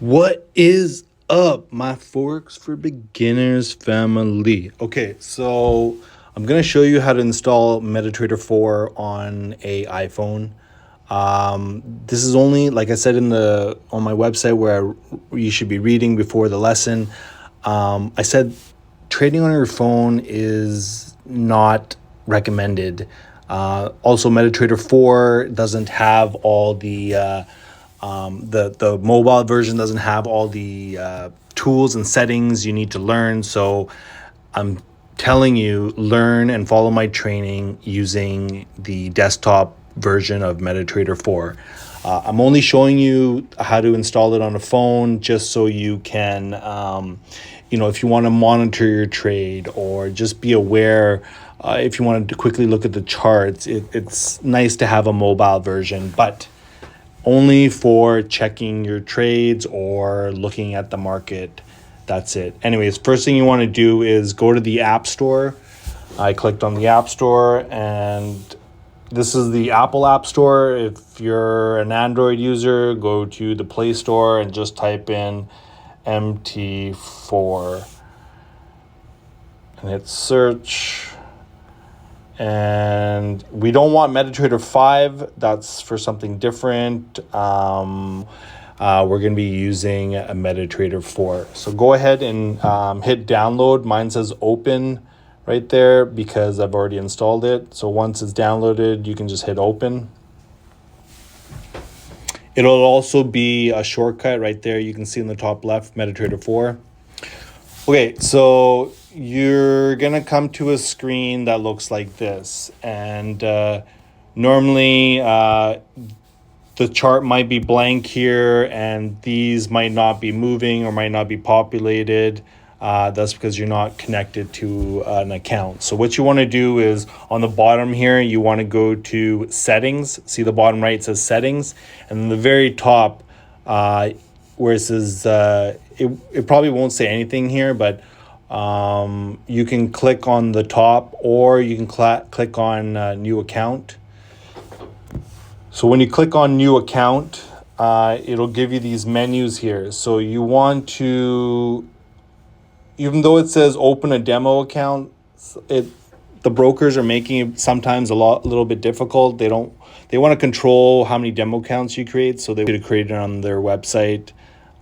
What is up, my Forex for Beginners family? Okay, so I'm gonna show you how to install MetaTrader 4 on a iPhone. This is only, like I said on my website where you should be reading before the lesson. I said trading on your phone is not recommended. Also, MetaTrader 4 doesn't have all the mobile version doesn't have all the tools and settings you need to learn. So I'm telling you, learn and follow my training using the desktop version of MetaTrader 4. I'm only showing you how to install it on a phone just so you can, if you want to monitor your trade or just be aware. If you wanted to quickly look at the charts, it's nice to have a mobile version, but only for checking your trades or looking at the market. That's it. Anyways, first thing you want to do is go to the App Store. I clicked on the App Store, and this is the Apple App Store. If you're an Android user, go to the Play Store and just type in MT4 and hit search. And we don't want MetaTrader 5. That's for something different. We're going to be using a MetaTrader 4. So go ahead and hit download. Mine says open right there because I've already installed it. So once it's downloaded, you can just hit open. It'll also be a shortcut right there. You can see in the top left, MetaTrader 4. Okay, so you're going to come to a screen that looks like this. And normally the chart might be blank here, and these might not be moving or might not be populated. That's because you're not connected to an account. So what you want to do is on the bottom here, you want to go to settings. See the bottom right, it says settings. And then the very top, where it says, it probably won't say anything here, but you can click on the top, or you can click on new account. So when you click on new account, it'll give you these menus here. So you want to, even though it says open a demo account, the brokers are making it sometimes a little bit difficult. They want to control how many demo accounts you create, so they would create it on their website.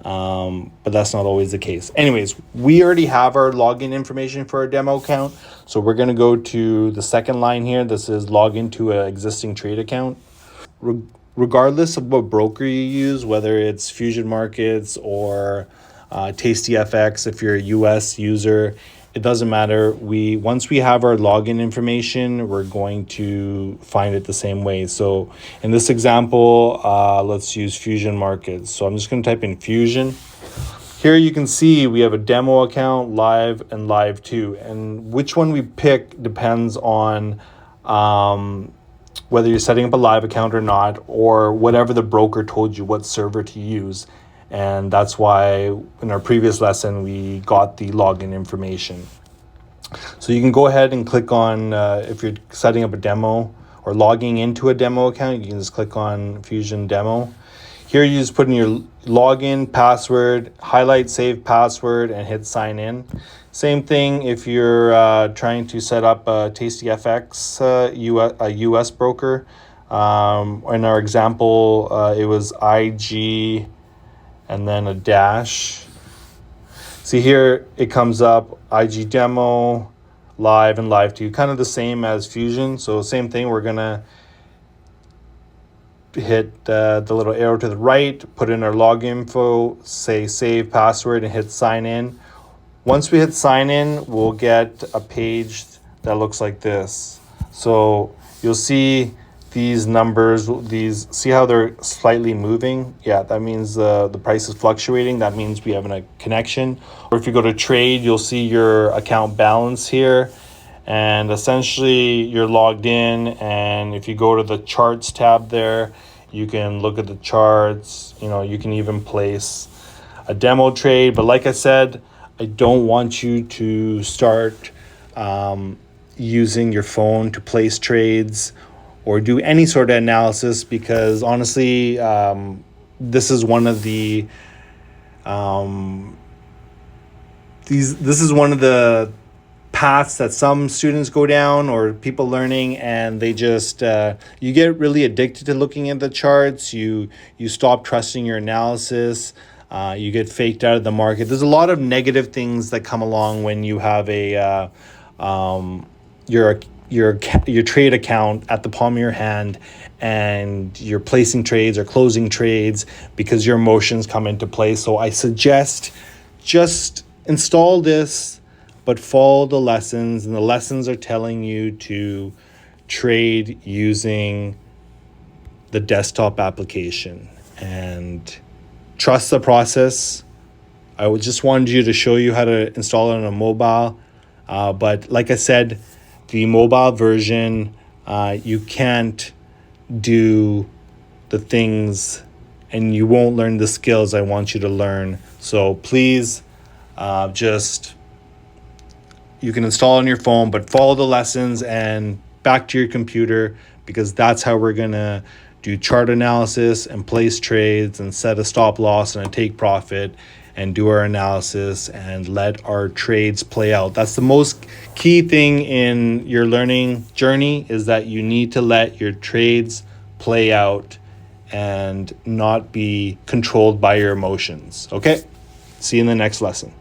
But that's not always the case. Anyways, we already have our login information for our demo account. So we're going to go to the second line here. This is log into an existing trade account. Regardless of what broker you use, whether it's Fusion Markets or Tasty FX, if you're a US user, it doesn't matter. Once we have our login information, we're going to find it the same way. So in this example, let's use Fusion Markets. So I'm just going to type in Fusion. Here you can see we have a demo account, live, and live 2. And which one we pick depends on whether you're setting up a live account or not, or whatever the broker told you what server to use. And that's why in our previous lesson, we got the login information. So you can go ahead and click on, if you're setting up a demo or logging into a demo account, you can just click on Fusion Demo. Here you just put in your login, password, highlight save password, and hit sign in. Same thing if you're trying to set up a Tasty FX, a US broker. In our example, it was IG and then a dash. See here, it comes up IG demo, live, and live 2, kind of the same as Fusion. So same thing, we're gonna hit the little arrow to the right, put in our log info, say save password, and hit sign in. Once we hit sign in, we'll get a page that looks like this. So you'll see these numbers, see how they're slightly moving? Yeah, that means the price is fluctuating. That means we have a connection. Or if you go to trade, you'll see your account balance here. And essentially you're logged in, and if you go to the charts tab there, you can look at the charts. You can even place a demo trade. But like I said, I don't want you to start using your phone to place trades or do any sort of analysis, because honestly, this is one of the This is one of the paths that some students go down or people learning, and they just you get really addicted to looking at the charts. You stop trusting your analysis. You get faked out of the market. There's a lot of negative things that come along when you have a your trade account at the palm of your hand, and you're placing trades or closing trades because your emotions come into play. So I suggest just install this, but follow the lessons, and the lessons are telling you to trade using the desktop application and trust the process. I just wanted you to show you how to install it on a mobile, but like I said, the mobile version, you can't do the things and you won't learn the skills I want you to learn. So please, you can install on your phone, but follow the lessons and back to your computer, because that's how we're going to do chart analysis and place trades and set a stop loss and a take profit and do our analysis and let our trades play out. That's the most key thing in your learning journey, is that you need to let your trades play out and not be controlled by your emotions. Okay? See you in the next lesson.